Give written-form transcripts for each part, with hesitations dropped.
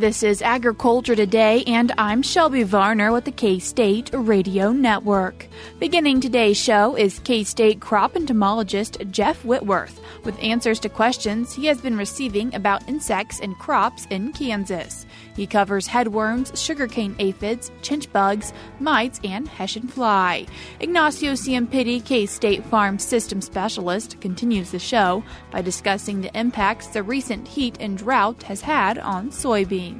This is Agriculture Today, and I'm Shelby Varner with the K-State Radio Network. Beginning today's show is K-State crop entomologist Jeff Whitworth with answers to questions he has been receiving about insects and crops in Kansas. He covers headworms, sugarcane aphids, chinch bugs, mites, and hessian fly. Ignacio Ciampitti, K-State Farm System Specialist, continues the show by discussing the impacts the recent heat and drought has had on soybeans.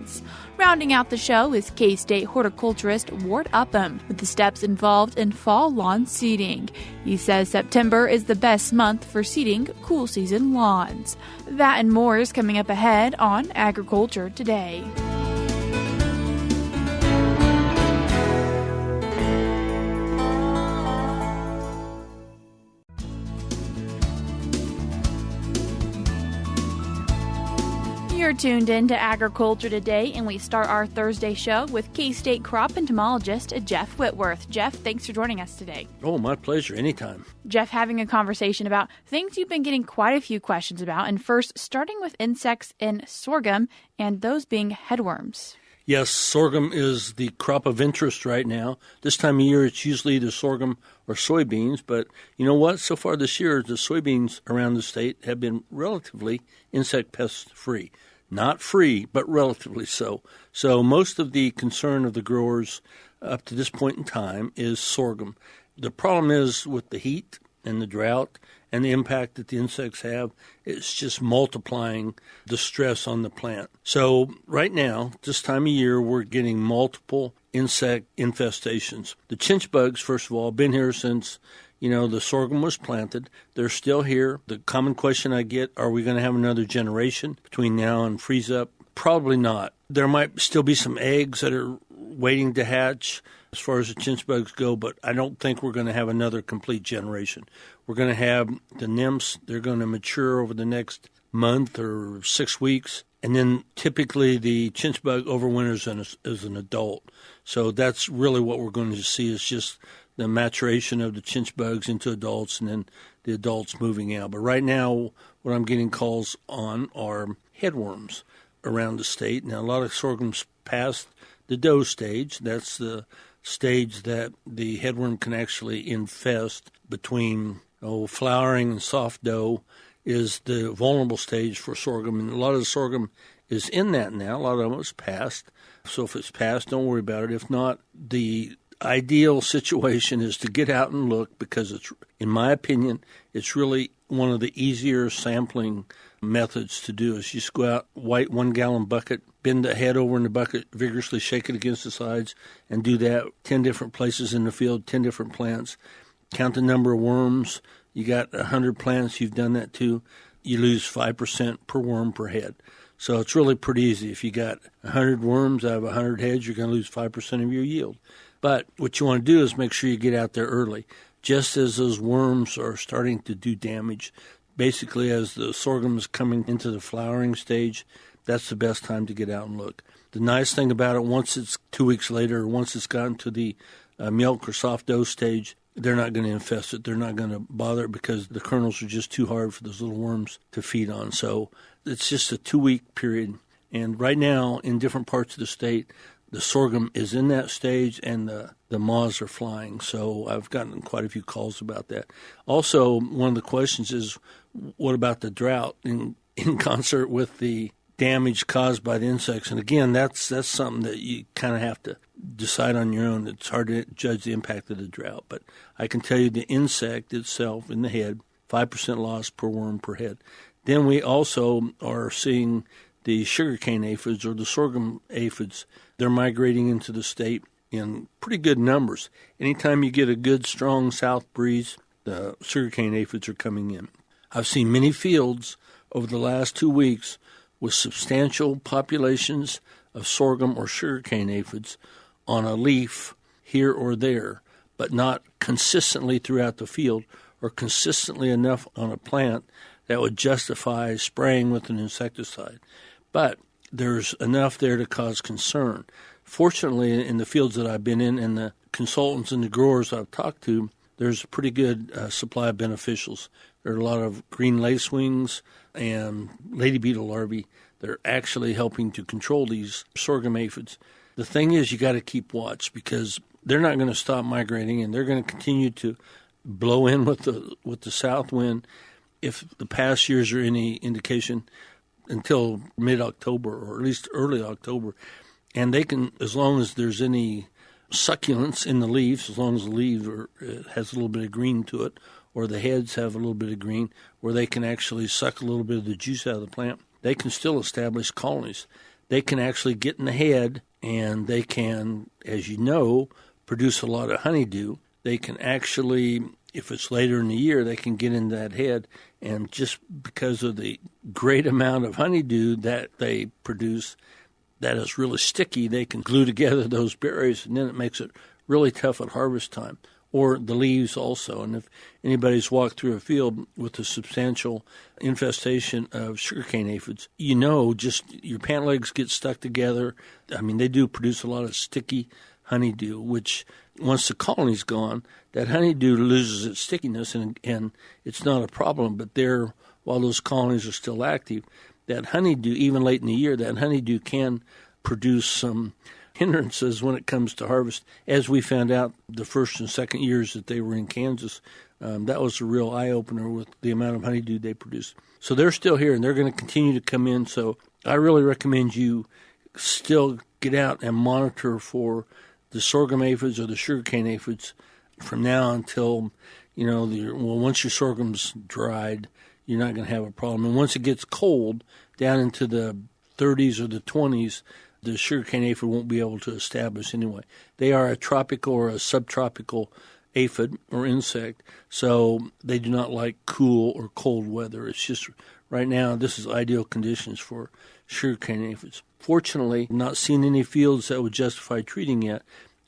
Rounding out the show is K-State horticulturist Ward Upham with the steps involved in fall lawn seeding. He says September is the best month for seeding cool season lawns. That and more is coming up ahead on Agriculture Today. You're tuned in to Agriculture Today, and we start our Thursday show with K-State crop entomologist Jeff Whitworth. Jeff, thanks for joining us today. Oh, my pleasure. Anytime. Jeff, having a conversation about things you've been getting quite a few questions about, and first, starting with insects in sorghum, and those being headworms. Yes, sorghum is the crop of interest right now. This time of year, it's usually either sorghum or soybeans, but you know what? So far this year, the soybeans around the state have been relatively insect pest free. Not free, but relatively so. So most of the concern of the growers up to this point in time is sorghum. The problem is with the heat and the drought and the impact that the insects have, it's just multiplying the stress on the plant. So right now, this time of year, we're getting multiple insect infestations. The chinch bugs, first of all, have been here since the sorghum was planted. They're still here. The common question I get, are we going to have another generation between now and freeze up? Probably not. There might still be some eggs that are waiting to hatch as far as the chinch bugs go, but I don't think we're going to have another complete generation. We're going to have the nymphs. They're going to mature over the next month or 6 weeks. And then typically the chinch bug overwinters as an adult. So that's really what we're going to see is just the maturation of the chinch bugs into adults and then the adults moving out. But right now, what I'm getting calls on are headworms around the state. Now, a lot of sorghum's past the dough stage. That's the stage that the headworm can actually infest between flowering and soft dough is the vulnerable stage for sorghum. And a lot of the sorghum is in that now. A lot of them is past. So if it's past, don't worry about it. If not, the ideal situation is to get out and look because it's, in my opinion, it's really one of the easier sampling methods to do is just go out, white 1 gallon bucket, bend the head over in the bucket, vigorously shake it against the sides, and do that 10 different places in the field, 10 different plants. Count the number of worms. You got 100 plants, you've done that too. You lose 5% per worm per head. So it's really pretty easy. If you got 100 worms out of 100 heads, you're going to lose 5% of your yield. But what you want to do is make sure you get out there early, just as those worms are starting to do damage. Basically, as the sorghum is coming into the flowering stage, that's the best time to get out and look. The nice thing about it, once it's 2 weeks later, once it's gotten to the milk or soft dough stage, they're not going to infest it. They're not going to bother it because the kernels are just too hard for those little worms to feed on. So it's just a 2-week period. And right now, in different parts of the state, the sorghum is in that stage and the moths are flying. So I've gotten quite a few calls about that. Also, one of the questions is, what about the drought in concert with the damage caused by the insects? And again, that's something that you kind of have to decide on your own. It's hard to judge the impact of the drought. But I can tell you the insect itself in the head, 5% loss per worm per head. Then we also are seeing the sugarcane aphids or the sorghum aphids. They're migrating into the state in pretty good numbers. Anytime you get a good, strong south breeze, the sugarcane aphids are coming in. I've seen many fields over the last 2 weeks with substantial populations of sorghum or sugarcane aphids on a leaf here or there, but not consistently throughout the field or consistently enough on a plant that would justify spraying with an insecticide. But there's enough there to cause concern. Fortunately, in the fields that I've been in and the consultants and the growers I've talked to, there's a pretty good supply of beneficials. There are a lot of green lacewings and lady beetle larvae They're actually helping to control these sorghum aphids. The thing is, you got to keep watch because they're not going to stop migrating, and they're going to continue to blow in with the south wind. If the past years are any indication, until mid-October or at least early October, and they can, as long as there's any succulence in the leaves, as long as the leaf has a little bit of green to it, or the heads have a little bit of green, where they can actually suck a little bit of the juice out of the plant, they can still establish colonies. They can actually get in the head, and they can, as you know, produce a lot of honeydew. They can actually, if it's later in the year, they can get in that head, and just because of the great amount of honeydew that they produce, that is really sticky, they can glue together those berries, and then it makes it really tough at harvest time. Or the leaves also. And if anybody's walked through a field with a substantial infestation of sugarcane aphids, you know, just your pant legs get stuck together. I mean, they do produce a lot of sticky honeydew, which once the colony's gone, that honeydew loses its stickiness, and it's not a problem. But while those colonies are still active, that honeydew, even late in the year, that honeydew can produce some hindrances when it comes to harvest. As we found out the first and second years that they were in Kansas, that was a real eye-opener with the amount of honeydew they produce. So they're still here, and they're going to continue to come in. So I really recommend you still get out and monitor for the sorghum aphids or the sugarcane aphids from now until, once your sorghum's dried, you're not going to have a problem. And once it gets cold, down into the 30s or the 20s, the sugarcane aphid won't be able to establish anyway. They are a tropical or a subtropical aphid or insect, so they do not like cool or cold weather. It's just right now this is ideal conditions for sugarcane aphids. Fortunately, I'm not seeing any fields that would justify treating yet,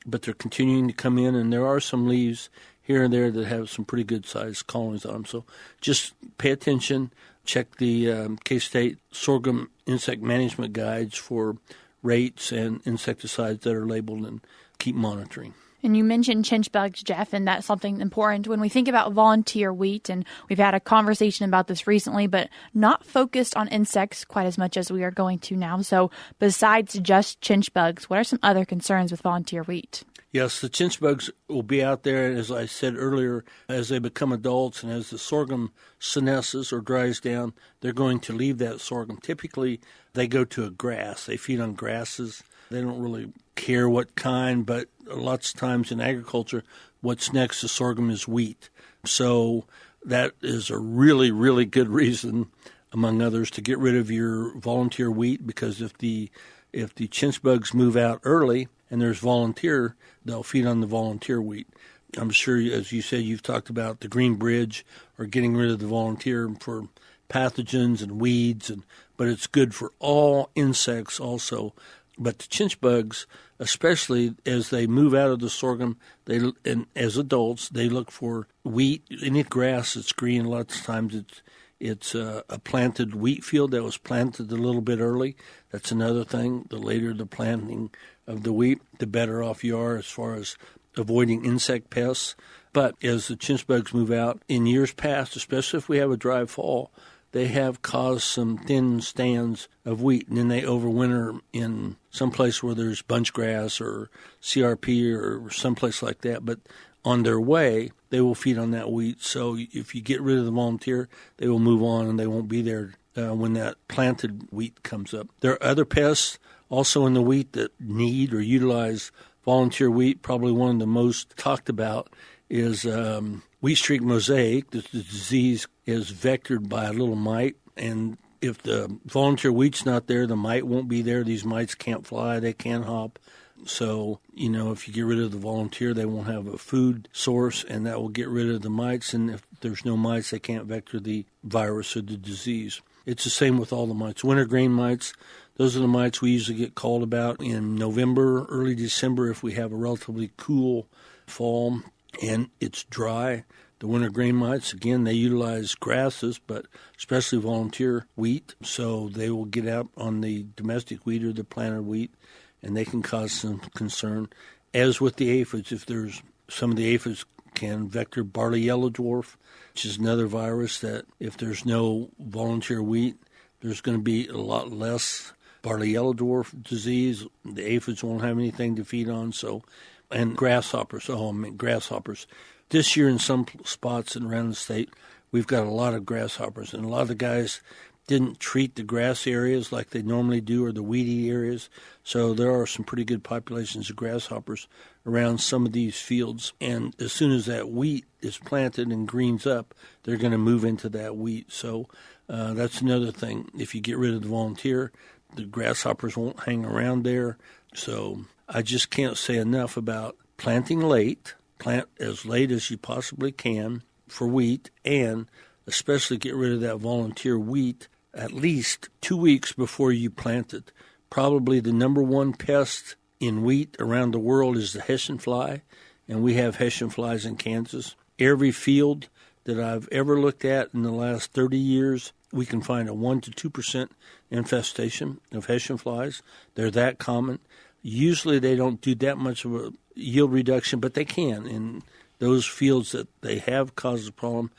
but they're continuing to come in, and there are some leaves here and there that have some pretty good-sized colonies on them. So just pay attention. Check the K-State sorghum insect management guides for rates and insecticides that are labeled, and keep monitoring. And you mentioned chinch bugs, Jeff, and that's something important when we think about volunteer wheat. And we've had a conversation about this recently, but not focused on insects quite as much as we are going to now. So besides just chinch bugs, what are some other concerns with volunteer wheat? Yes, the chinch bugs will be out there, as I said earlier, as they become adults, and as the sorghum senesces or dries down, they're going to leave that sorghum. Typically, they go to a grass. They feed on grasses. They don't really care what kind, but lots of times in agriculture, what's next to sorghum is wheat. So that is a really, really good reason, among others, to get rid of your volunteer wheat, because if the chinch bugs move out early and there's volunteer, they'll feed on the volunteer wheat. I'm sure, as you said, you've talked about the green bridge or getting rid of the volunteer for pathogens and weeds, but it's good for all insects also. But the chinch bugs, especially as they move out of the sorghum, and as adults, they look for wheat, any grass that's green. A lot of times it's a planted wheat field that was planted a little bit early. That's another thing. The later the planting of the wheat, the better off you are as far as avoiding insect pests. But as the chinch bugs move out, in years past, especially if we have a dry fall, they have caused some thin stands of wheat, and then they overwinter in some place where there's bunch grass or CRP or someplace like that. But on their way, they will feed on that wheat. So if you get rid of the volunteer, they will move on, and they won't be there when that planted wheat comes up. There are other pests also in the wheat that need or utilize volunteer wheat. Probably one of the most talked about is wheat streak mosaic. The disease is vectored by a little mite, and if the volunteer wheat's not there, the mite won't be there. These mites can't fly, they can't hop. So, if you get rid of the volunteer, they won't have a food source, and that will get rid of the mites. And if there's no mites, they can't vector the virus or the disease. It's the same with all the mites. Wintergreen mites, those are the mites we usually get called about in November, early December, if we have a relatively cool fall and it's dry. The wintergreen mites, again, they utilize grasses, but especially volunteer wheat, so they will get out on the domestic wheat or the planted wheat, and they can cause some concern. As with the aphids, if there's some of the aphids can vector barley yellow dwarf, which is another virus that if there's no volunteer wheat, there's going to be a lot less barley yellow dwarf disease. The aphids won't have anything to feed on. And grasshoppers. Grasshoppers. This year in some spots around the state, we've got a lot of grasshoppers, and a lot of the guys didn't treat the grass areas like they normally do or the weedy areas. So there are some pretty good populations of grasshoppers around some of these fields. And as soon as that wheat is planted and greens up, they're going to move into that wheat. So that's another thing. If you get rid of the volunteer, the grasshoppers won't hang around there. So I just can't say enough about planting late. Plant as late as you possibly can for wheat, and especially get rid of that volunteer wheat at least 2 weeks before you plant it. Probably the number one pest in wheat around the world is the hessian fly, and we have hessian flies in Kansas. Every field that I've ever looked at in the last 30 years, we can find a 1 to 2% infestation of hessian flies. They're that common. Usually they don't do that much of a yield reduction, but they can. In those fields that they have caused a problem,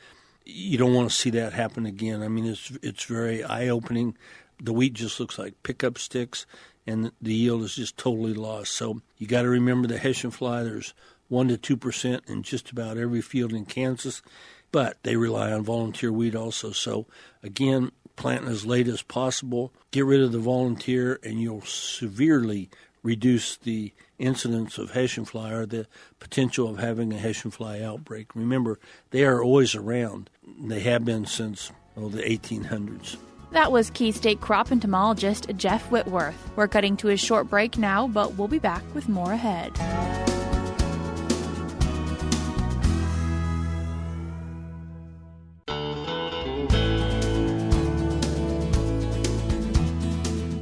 you don't want to see that happen again. I mean, it's very eye-opening. The wheat just looks like pickup sticks, and the yield is just totally lost. So you got to remember the hessian fly. There's 1 to 2% in just about every field in Kansas, but they rely on volunteer wheat also. So, again, plant as late as possible. Get rid of the volunteer, and you'll severely reduce the incidence of hessian fly or the potential of having a hessian fly outbreak. Remember, they are always around. They have been since the 1800s. That was Key State crop entomologist Jeff Whitworth. We're cutting to a short break now, but we'll be back with more ahead.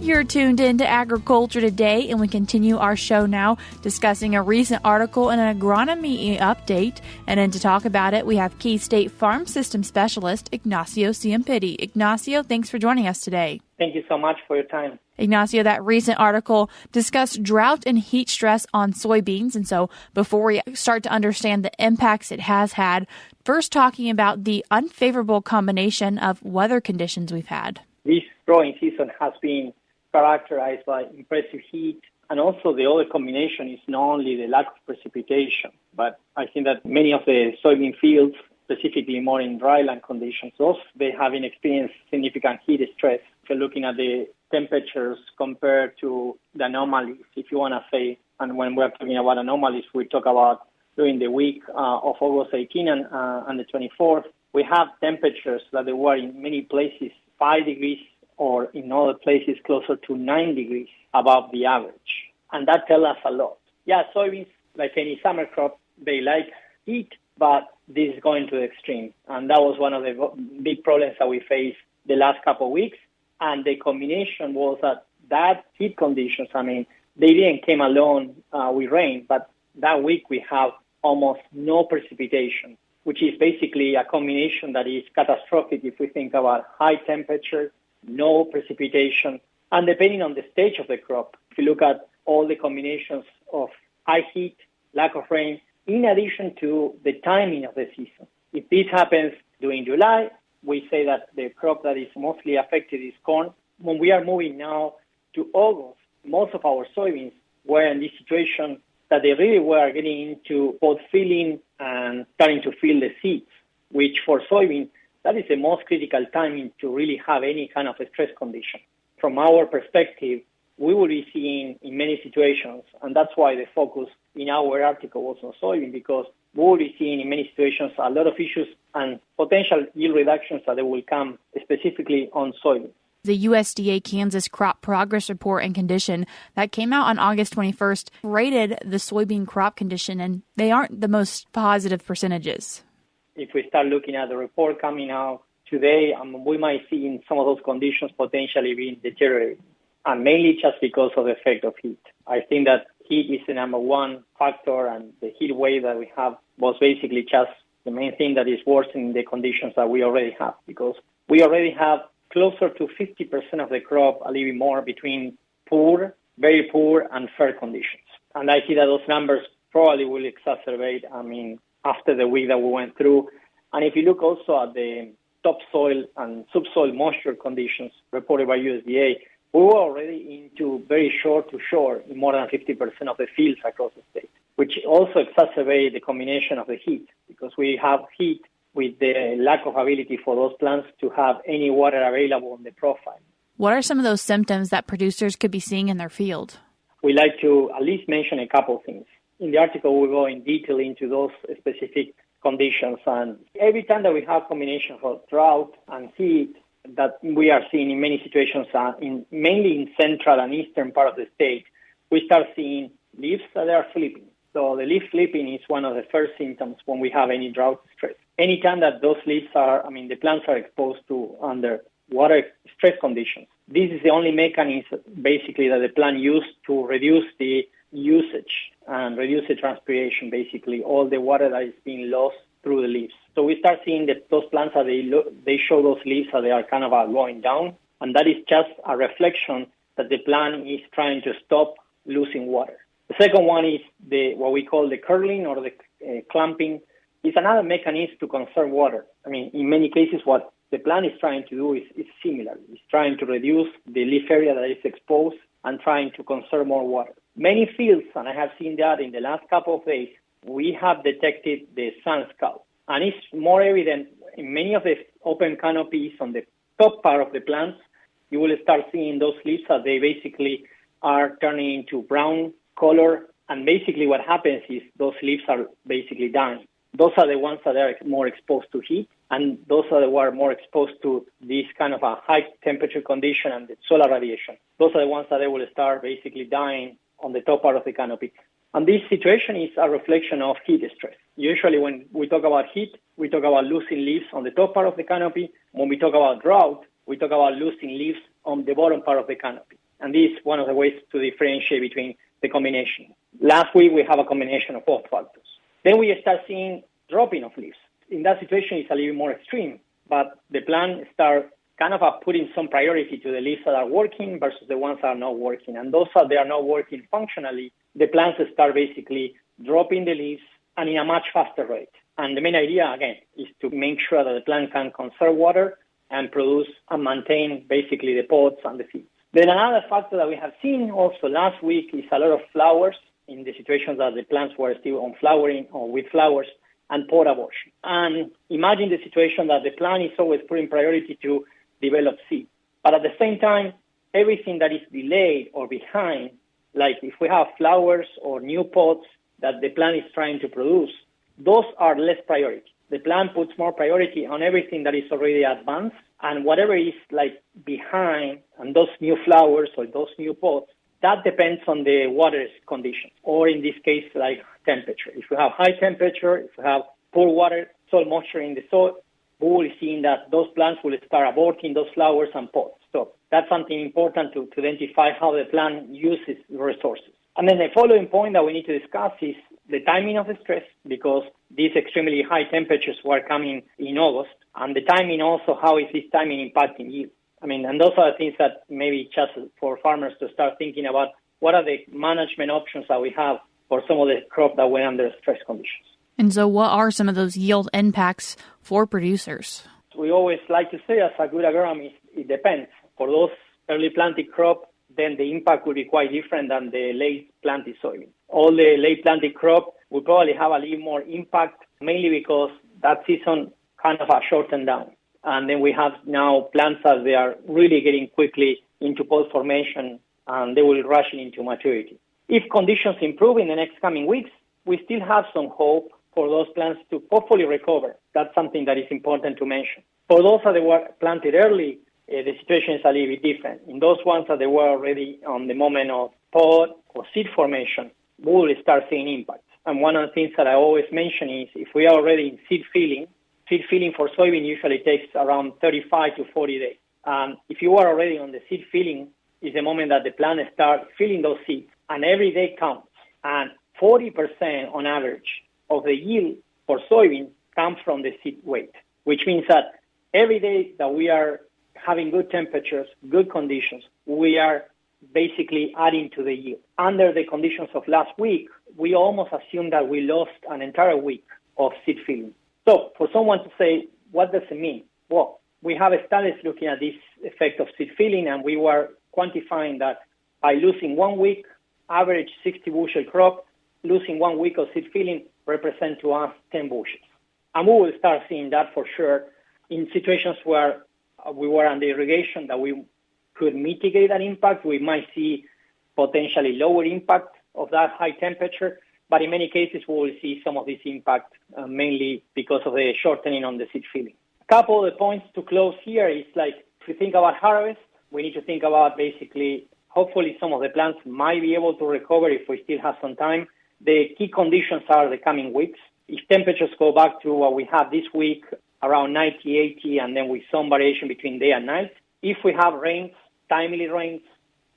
You're tuned in to Agriculture Today, and we continue our show now discussing a recent article in an agronomy update. And then to talk about it, we have Key State Farm System Specialist Ignacio Ciampitti. Ignacio, thanks for joining us today. Thank you so much for your time. Ignacio, that recent article discussed drought and heat stress on soybeans. And so before we start to understand the impacts it has had, first talking about the unfavorable combination of weather conditions we've had. This growing season has been characterized by impressive heat, and also the other combination is not only the lack of precipitation, but I think that many of the soybean fields, specifically more in dryland conditions, also they have experienced significant heat stress. If you're looking at the temperatures compared to the anomalies, if you want to say, and when we're talking about anomalies, we talk about during the week of August 18 and the 24th, we have temperatures that they were in many places 5 degrees or in other places closer to 9 degrees above the average. And that tells us a lot. Yeah, soybeans, like any summer crop, they like heat, but this is going to the extreme. And that was one of the big problems that we faced the last couple of weeks. And the combination was that heat conditions, they didn't come along with rain, but that week we have almost no precipitation, which is basically a combination that is catastrophic if we think about high temperature, no precipitation, and depending on the stage of the crop, if you look at all the combinations of high heat, lack of rain, in addition to the timing of the season. If this happens during July, we say that the crop that is mostly affected is corn. When we are moving now to August, most of our soybeans were in this situation that they really were getting into both filling and starting to fill the seeds, which for soybean, that is the most critical timing to really have any kind of a stress condition. From our perspective, we will be seeing in many situations, and that's why the focus in our article was on soybean, because we will be seeing in many situations a lot of issues and potential yield reductions that will come specifically on soybean. The USDA Kansas Crop Progress Report and Condition that came out on August 21st rated the soybean crop condition, and they aren't the most positive percentages. If we start looking at the report coming out today, we might see in some of those conditions potentially being deteriorated, and mainly just because of the effect of heat. I think that heat is the number one factor, and the heat wave that we have was basically just the main thing that is worsening the conditions that we already have, because we already have closer to 50% of the crop, a little bit more, between poor, very poor, and fair conditions. And I see that those numbers probably will exacerbate, after the week that we went through. And if you look also at the topsoil and subsoil moisture conditions reported by USDA, we were already into very short to shore in more than 50% of the fields across the state, which also exacerbates the combination of the heat, because we have heat with the lack of ability for those plants to have any water available on the profile. What are some of those symptoms that producers could be seeing in their field? We like to at least mention a couple of things. In the article, we go in detail into those specific conditions. And every time that we have combinations of drought and heat that we are seeing in many situations, mainly in central and eastern part of the state, we start seeing leaves that are flipping. So the leaf flipping is one of the first symptoms when we have any drought stress. Anytime that those leaves the plants are exposed to under water stress conditions, this is the only mechanism basically that the plant used to reduce the usage and reduce the transpiration, basically all the water that is being lost through the leaves. So we start seeing that those plants, they show those leaves that they are kind of going down, and that is just a reflection that the plant is trying to stop losing water. The second one is what we call the curling or the clumping. It's another mechanism to conserve water. In many cases, what the plant is trying to do is similar. It's trying to reduce the leaf area that is exposed and trying to conserve more water. Many fields, and I have seen that in the last couple of days, we have detected the sun scalp. And it's more evident in many of the open canopies on the top part of the plants. You will start seeing those leaves that they basically are turning into brown color. And basically what happens is those leaves are basically dying. Those are the ones that are more exposed to heat, and those are the ones more exposed to this kind of a high temperature condition and the solar radiation. Those are the ones that they will start basically dying on the top part of the canopy. And this situation is a reflection of heat stress. Usually when we talk about heat, we talk about losing leaves on the top part of the canopy. When we talk about drought, we talk about losing leaves on the bottom part of the canopy. And this is one of the ways to differentiate between the combination. Last week, we have a combination of both factors. Then we start seeing dropping of leaves. In that situation, it's a little more extreme, but the plant start kind of putting some priority to the leaves that are working versus the ones that are not working. And those that are not working functionally, the plants start basically dropping the leaves and in a much faster rate. And the main idea, again, is to make sure that the plant can conserve water and produce and maintain basically the pods and the seeds. Then another factor that we have seen also last week is a lot of flowers in the situations that the plants were still on flowering or with flowers, and pod abortion. And imagine the situation that the plant is always putting priority to develop seed. But at the same time, everything that is delayed or behind, like if we have flowers or new pods that the plant is trying to produce, those are less priority. The plant puts more priority on everything that is already advanced, and whatever is like behind, and those new flowers or those new pods, that depends on the water conditions, or in this case, like temperature. If we have high temperature, if we have poor water, soil moisture in the soil, we will see that those plants will start aborting those flowers and pods. So that's something important to identify how the plant uses resources. And then the following point that we need to discuss is the timing of the stress, because these extremely high temperatures were coming in August, and the timing also, how is this timing impacting yield? And those are the things that maybe just for farmers to start thinking about what are the management options that we have for some of the crop that went under stress conditions. And so what are some of those yield impacts for producers? We always like to say as a good agronomist, it depends. For those early planted crop, then the impact will be quite different than the late planted soybean. All the late planted crop will probably have a little more impact, mainly because that season kind of shortened down. And then we have now plants that they are really getting quickly into pod formation, and they will rush into maturity. If conditions improve in the next coming weeks, we still have some hope for those plants to hopefully recover. That's something that is important to mention. For those that were planted early, the situation is a little bit different. In those ones that they were already on the moment of pod or seed formation, we will start seeing impact. And one of the things that I always mention is if we are already in seed filling for soybean usually takes around 35 to 40 days. If you are already on the seed filling, is the moment that the plant starts filling those seeds, and every day counts. And 40% on average of the yield for soybean comes from the seed weight, which means that every day that we are having good temperatures, good conditions, we are basically adding to the yield. Under the conditions of last week, we almost assume that we lost an entire week of seed filling. So for someone to say, what does it mean? Well, we have studies looking at this effect of seed filling, and we were quantifying that by losing 1 week, average 60 bushel crop, losing 1 week of seed filling represent to us 10 bushels. And we will start seeing that for sure in situations where we were under irrigation, that we could mitigate that impact. We might see potentially lower impact of that high temperature, but in many cases we will see some of this impact mainly because of the shortening on the seed filling. A couple of the points to close here is like, if you think about harvest, we need to think about basically, hopefully some of the plants might be able to recover if we still have some time. The key conditions are the coming weeks. If temperatures go back to what we had this week, around 90, 80, and then with some variation between day and night. If we have rains, timely rains,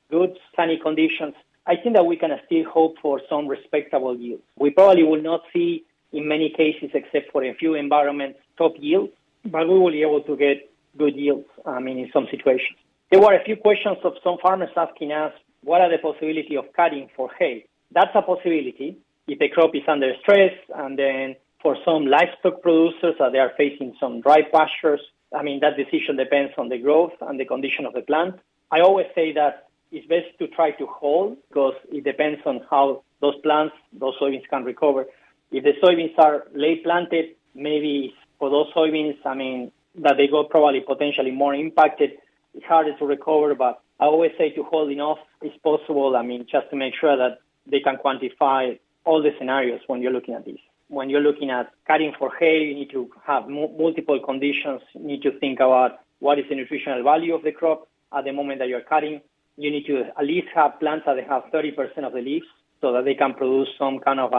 good sunny conditions, I think that we can still hope for some respectable yields. We probably will not see, in many cases, except for a few environments, top yields, but we will be able to get good yields, in some situations. There were a few questions of some farmers asking us, what are the possibility of cutting for hay? That's a possibility if the crop is under stress, and then for some livestock producers that they are facing some dry pastures, that decision depends on the growth and the condition of the plant. I always say that it's best to try to hold because it depends on how those plants, those soybeans can recover. If the soybeans are late planted, maybe for those soybeans, that they go probably potentially more impacted, it's harder to recover, but I always say to hold enough is possible, just to make sure that they can quantify all the scenarios when you're looking at this. When you're looking at cutting for hay, you need to have multiple conditions. You need to think about what is the nutritional value of the crop at the moment that you're cutting. You need to at least have plants that have 30% of the leaves so that they can produce some kind of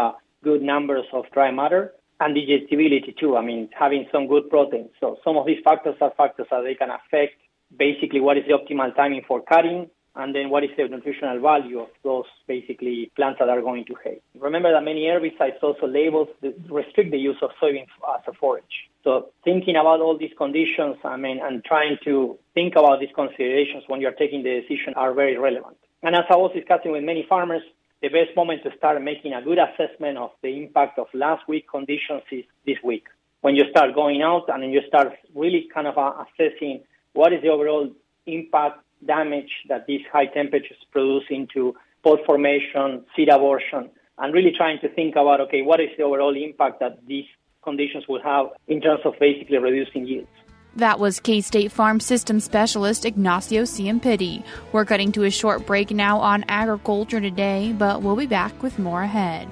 good numbers of dry matter, and digestibility too, having some good protein. So some of these factors are factors that they can affect basically what is the optimal timing for cutting, and then what is the nutritional value of those basically plants that are going to hay. Remember that many herbicides also labels restrict the use of soybeans as a forage. So thinking about all these conditions, and trying to think about these considerations when you're taking the decision are very relevant. And as I was discussing with many farmers, the best moment to start making a good assessment of the impact of last week conditions is this week. When you start going out and you start really kind of assessing what is the overall impact, damage that these high temperatures produce into pod formation, seed abortion, and really trying to think about, okay, what is the overall impact that these conditions will have in terms of basically reducing yields. That was K-State Farm System Specialist Ignacio Ciampitti. We're cutting to a short break now on Agriculture Today, but we'll be back with more ahead.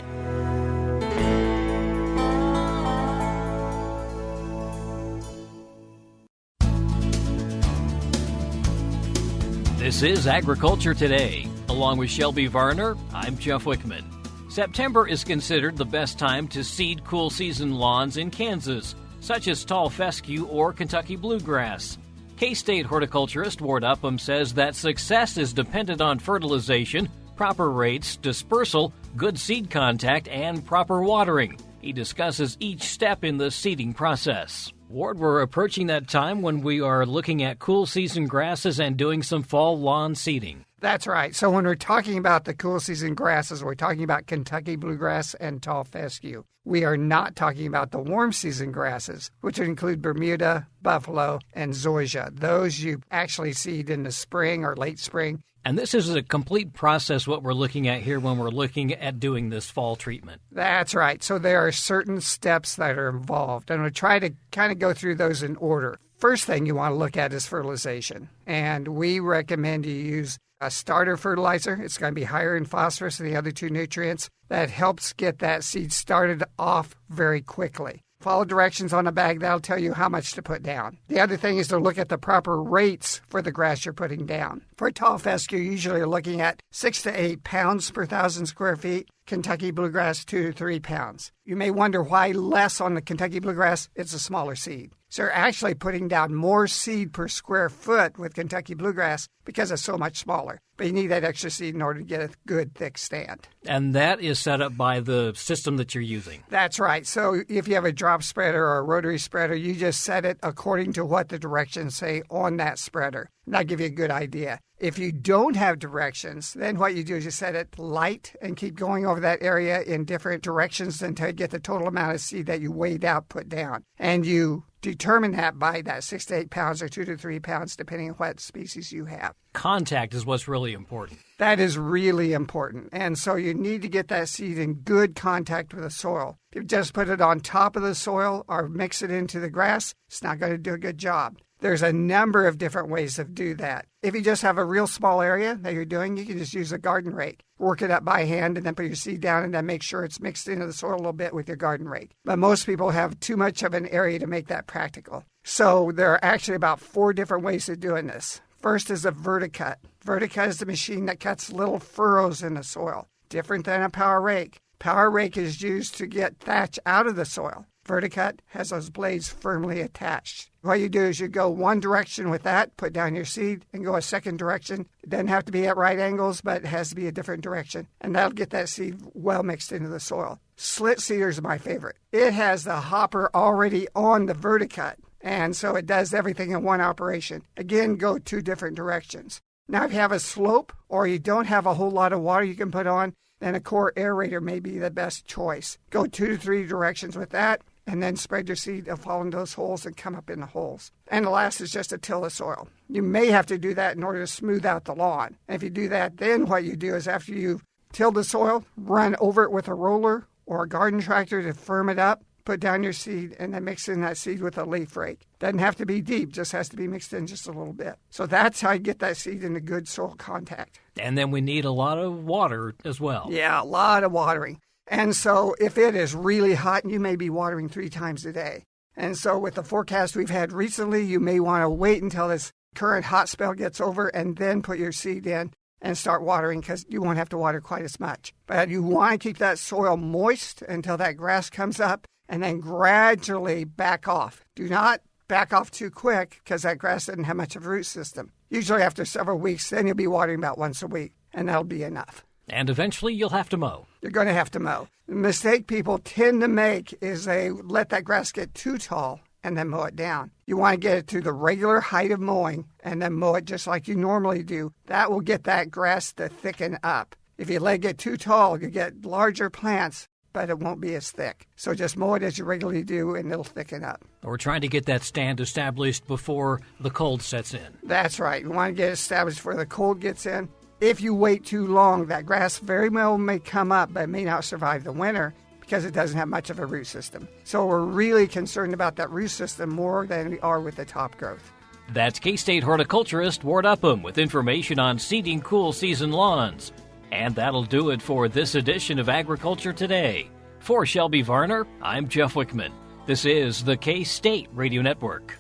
This is Agriculture Today. Along with Shelby Varner, I'm Jeff Whitworth. September is considered the best time to seed cool season lawns in Kansas, such as tall fescue or Kentucky bluegrass. K-State horticulturist Ward Upham says that success is dependent on fertilization, proper rates, dispersal, good seed contact, and proper watering. He discusses each step in the seeding process. Ward, we're approaching that time when we are looking at cool season grasses and doing some fall lawn seeding. That's right. So when we're talking about the cool season grasses, we're talking about Kentucky bluegrass and tall fescue. We are not talking about the warm season grasses, which include Bermuda, buffalo, and zoysia. Those you actually seed in the spring or late spring. And this is a complete process what we're looking at here when we're looking at doing this fall treatment. That's right. So there are certain steps that are involved, and we'll try to kind of go through those in order. First thing you want to look at is fertilization, and we recommend you use a starter fertilizer. It's going to be higher in phosphorus than the other two nutrients. That helps get that seed started off very quickly. Follow directions on a bag. That'll tell you how much to put down. The other thing is to look at the proper rates for the grass you're putting down. For tall fescue, usually you're looking at 6 to 8 pounds per 1,000 square feet. Kentucky bluegrass, 2 to 3 pounds. You may wonder why less on the Kentucky bluegrass. It's a smaller seed. So you're actually putting down more seed per square foot with Kentucky bluegrass because it's so much smaller. But you need that extra seed in order to get a good, thick stand. And that is set up by the system that you're using. That's right. So if you have a drop spreader or a rotary spreader, you just set it according to what the directions say on that spreader. And that'll give you a good idea. If you don't have directions, then what you do is you set it light and keep going over that area in different directions until you get the total amount of seed that you weighed out put down. And you determine that by that 6 to 8 pounds or 2 to 3 pounds, depending on what species you have. Contact is what's really important. That is really important. And so you need to get that seed in good contact with the soil. If you just put it on top of the soil or mix it into the grass, it's not going to do a good job. There's a number of different ways to do that. If you just have a real small area that you're doing, you can just use a garden rake. Work it up by hand and then put your seed down and then make sure it's mixed into the soil a little bit with your garden rake. But most people have too much of an area to make that practical. So there are actually about 4 different ways of doing this. First is a verticut. Verticut is the machine that cuts little furrows in the soil, different than a power rake. Power rake is used to get thatch out of the soil. Verticut has those blades firmly attached. What you do is you go one direction with that, put down your seed, and go a second direction. It doesn't have to be at right angles, but it has to be a different direction. And that'll get that seed well mixed into the soil. Slit seeder is my favorite. It has the hopper already on the verticut, and so it does everything in one operation. Again, go 2 different directions. Now, if you have a slope or you don't have a whole lot of water you can put on, then a core aerator may be the best choice. Go 2 to 3 directions with that, and then spread your seed to fall into those holes and come up in the holes. And the last is just to till the soil. You may have to do that in order to smooth out the lawn. And if you do that, then what you do is after you've tilled the soil, run over it with a roller or a garden tractor to firm it up, put down your seed, and then mix in that seed with a leaf rake. Doesn't have to be deep, just has to be mixed in just a little bit. So that's how you get that seed into good soil contact. And then we need a lot of water as well. Yeah, a lot of watering. And so if it is really hot, you may be watering 3 times a day. And so with the forecast we've had recently, you may want to wait until this current hot spell gets over and then put your seed in and start watering because you won't have to water quite as much. But you want to keep that soil moist until that grass comes up and then gradually back off. Do not back off too quick because that grass doesn't have much of a root system. Usually after several weeks, then you'll be watering about once a week, and that'll be enough. And eventually you'll have to mow. You're going to have to mow. The mistake people tend to make is they let that grass get too tall and then mow it down. You want to get it to the regular height of mowing and then mow it just like you normally do. That will get that grass to thicken up. If you let it get too tall, you get larger plants, but it won't be as thick. So just mow it as you regularly do and it'll thicken up. We're trying to get that stand established before the cold sets in. That's right. You want to get it established before the cold gets in. If you wait too long, that grass very well may come up, but it may not survive the winter because it doesn't have much of a root system. So we're really concerned about that root system more than we are with the top growth. That's K-State horticulturist Ward Upham with information on seeding cool season lawns. And that'll do it for this edition of Agriculture Today. For Shelby Varner, I'm Jeff Whitworth. This is the K-State Radio Network.